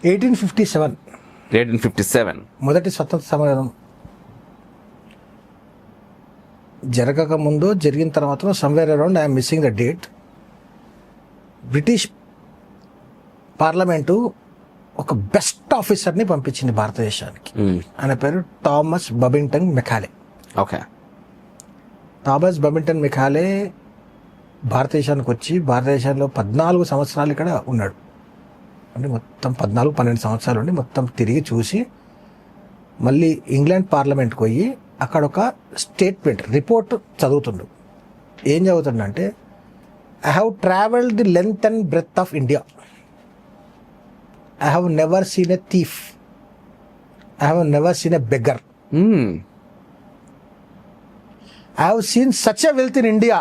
1857 1857 మొదటి స్వతంత్ర సమరం జరగక ముందు జరిగిన తర్వాత somewhere around I'm missing the date British parliament ఒక బెస్ట్ ఆఫీసర్ని పంపించింది భారతదేశానికి. ఆయన పేరు Thomas Babington Macaulay. Okay. Thomas Babington Macaulay భారతదేశానికి వచ్చి భారతదేశంలో 14 సంవత్సరాలు ఇక్కడ ఉన్నాడు. అంటే మొత్తం 14-12 సంవత్సరాలు ఉండి మొత్తం తిరిగి చూసి మళ్ళీ ఇంగ్లాండ్ పార్లమెంట్కి పోయి అక్కడ ఒక స్టేట్మెంట్ రిపోర్ట్ చదువుతుండు. ఏం చదువుతుండంటే, I have travelled the length and breadth of India. I have never seen a thief. I have never seen a beggar. I have seen such a wealth in India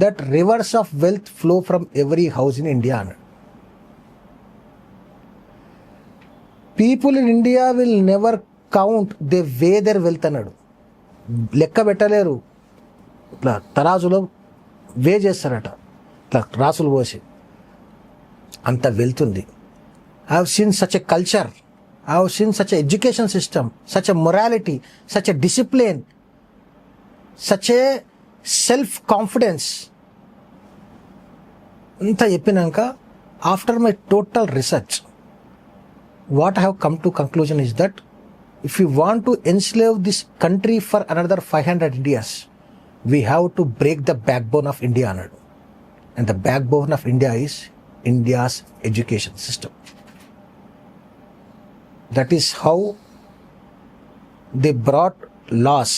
that rivers of wealth flow from every house in India. People in India will never count they weigh their wealth అన్నాడు. లెక్క పెట్టలేరు, ఇట్లా తరాజులో వే చేస్తారట, ఇట్లా రాసులు పోసి. అంత వెళ్తుంది. I have seen such a culture, I have seen such a education system, such a morality, such a discipline, such a self confidence. అంత చెప్పినాక after my total research what I have come to conclusion is that if you want to enslave this country for another 500 years we have to break the back bone of India అన్నాడు. And the back bone of India is India's education system. That is how they brought laws.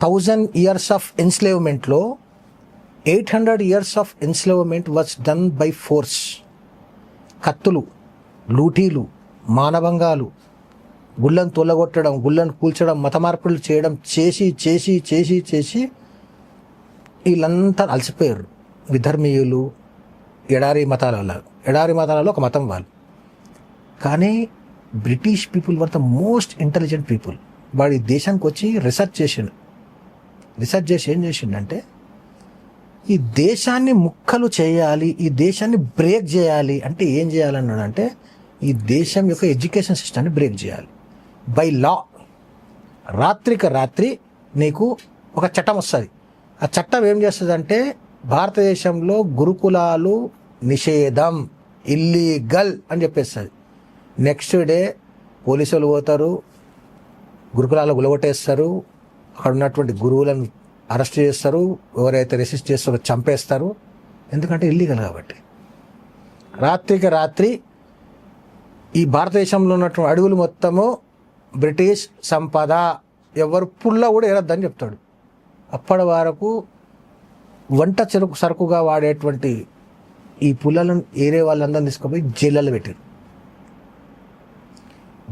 1000 years of enslavement law, 800 years of enslavement was done by force. కత్తులు, లూటీలు, మానభంగాలు, గుళ్ళను తొలగొట్టడం, గుళ్ళను కూల్చడం, మత మార్పులు చేయడం చేసి చేసి చేసి చేసి వీళ్ళంతా అలసిపోయారు. విధర్మీయులు, ఎడారి మతాలలో ఒక మతం వాళ్ళు. కానీ British people were the most intelligent people. వాడు ఈ దేశానికి వచ్చి రీసెర్చ్ చేసి ఏం చేసిండంటే, ఈ దేశాన్ని ముక్కలు చేయాలి, ఈ దేశాన్ని బ్రేక్ చేయాలి. అంటే ఏం చేయాలన్నాడంటే, ఈ దేశం యొక్క ఎడ్యుకేషన్ సిస్టమ్ని బ్రేక్ చేయాలి బై లా. రాత్రికి రాత్రి నీకు ఒక చట్టం వస్తుంది. ఆ చట్టం ఏం చేస్తుందంటే, భారతదేశంలో గురుకులాలు నిషేధం, ఇల్లీగల్ అని చెప్పేస్తుంది. నెక్స్ట్ డే పోలీసులు పోతారు, గురుకులాలు గులగొట్టేస్తారు, అక్కడ ఉన్నటువంటి గురువులను అరెస్ట్ చేస్తారు, ఎవరైతే రెసిస్ట్ చేస్తారో చంపేస్తారు. ఎందుకంటే ఇల్లీగల్ కాబట్టి. రాత్రికి రాత్రి ఈ భారతదేశంలో ఉన్నటువంటి అడవులు మొత్తము బ్రిటిష్ సంపద, ఎవరు పుల్ల కూడా ఏరద్దని చెప్తాడు. అప్పటి వరకు వంట సరుకుగా వాడేటువంటి ఈ పుల్లలను ఏరే వాళ్ళందరినీ తీసుకుపోయి జైళ్ళలో పెట్టారు.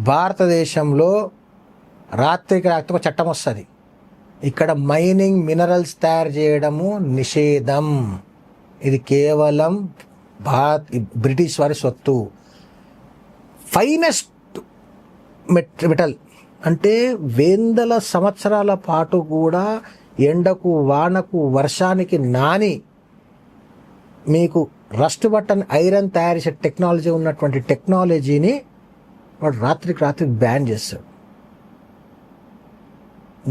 భారతదేశంలో రాత్రికి రాత్రి ఒక చట్టం వస్తుంది, ఇక్కడ మైనింగ్ మినరల్స్ తయారు చేయడము నిషేధం. ఇది కేవలం బ్రిటిష్ వారి సొత్తు. ఫైనెస్ట్ మెటల్ అంటే వేందల సంవత్సరాల పాటు కూడా ఎండకు, వానకు, వర్షానికి నాని మీకు రస్ట్ బటన్ ఐరన్ తయారు చేసే టెక్నాలజీ ఉన్నటువంటి టెక్నాలజీని వాడు రాత్రికి రాత్రి బ్యాన్ చేస్తాడు.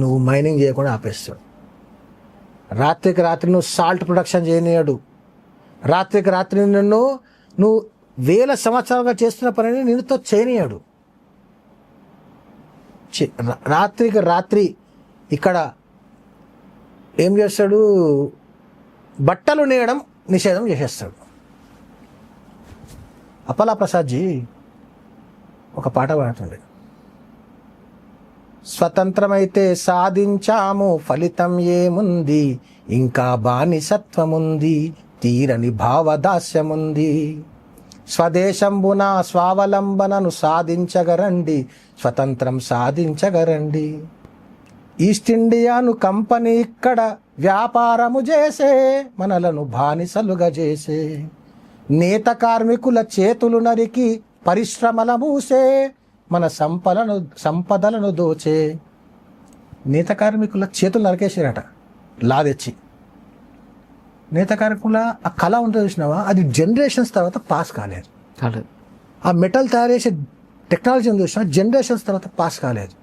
నువ్వు మైనింగ్ చేయకుండా ఆపేస్తాడు. రాత్రికి రాత్రి నువ్వు సాల్ట్ ప్రొడక్షన్ చేయనియాడు. రాత్రికి రాత్రి నువ్వు వేల సంవత్సరాలుగా చేస్తున్న పనిని నిన్నుతో చేయనియాడు. రాత్రికి రాత్రి ఇక్కడ ఏం చేస్తాడు, బట్టలు నేయడం నిషేధం చేసేస్తాడు. అప్పలా ప్రసాద్జీ ఒక పాట పాడుతుండే, స్వతంత్రమైతే సాధించాము ఫలితం ఏముంది, ఇంకా బానిసత్వముంది, తీరని భావదాస్యముంది. స్వదేశంబున స్వావలంబనను సాధించగరండి, స్వతంత్రం సాధించగరండి. ఈస్ట్ ఇండియాను కంపెనీ ఇక్కడ వ్యాపారము చేసే, మనలను బానిసలుగా చేసే. నేత కార్మికుల చేతులు నరికి పరిశ్రమల మూసే, మన సంపదలను దోచే. నేత కార్మికుల చేతులు నరికేసారట లా తెచ్చి. నేత కార్మికుల ఆ కళ ఉంటుంది చూసినావా, అది జనరేషన్స్ తర్వాత పాస్ కాలేదు. ఆ మెటల్ తయారు చేసే టెక్నాలజీని చూసినా జనరేషన్స్ తర్వాత పాస్ కాలేదు.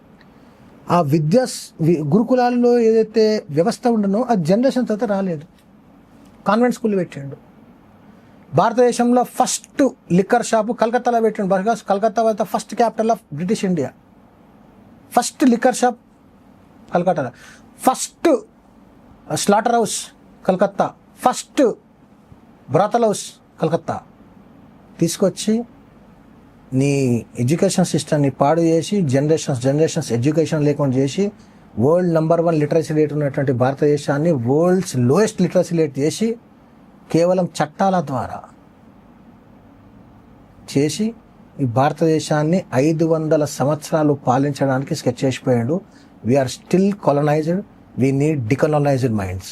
ఆ గురుకులాల్లో ఏదైతే వ్యవస్థ ఉండనో అది జనరేషన్ తర్వాత రాలేదు. కాన్వెంట్ స్కూల్ పెట్టిండు. భారతదేశంలో ఫస్ట్ లిక్కర్ షాపు కలకత్తాలో పెట్టిండు. Because Calcutta was the first capital of British India. First liquor shop కలకత్తాలో, first slaughter house Calcutta, first brothel house Calcutta. తీసుకొచ్చి నీ ఎడ్యుకేషన్ సిస్టమ్ని పాడు చేసి జనరేషన్స్ ఎడ్యుకేషన్ లేకుండా చేసి వరల్డ్ నంబర్ 1 లిటరసీ రేట్ ఉన్నటువంటి భారతదేశాన్ని వరల్డ్స్ లోయెస్ట్ లిటరసీ రేట్ చేసి కేవలం చట్టాల ద్వారా చేసి ఈ భారతదేశాన్ని 500 సంవత్సరాలు పాలించడానికి స్కెచ్ చేసిపోయాడు. We are still colonised. We need decolonised minds.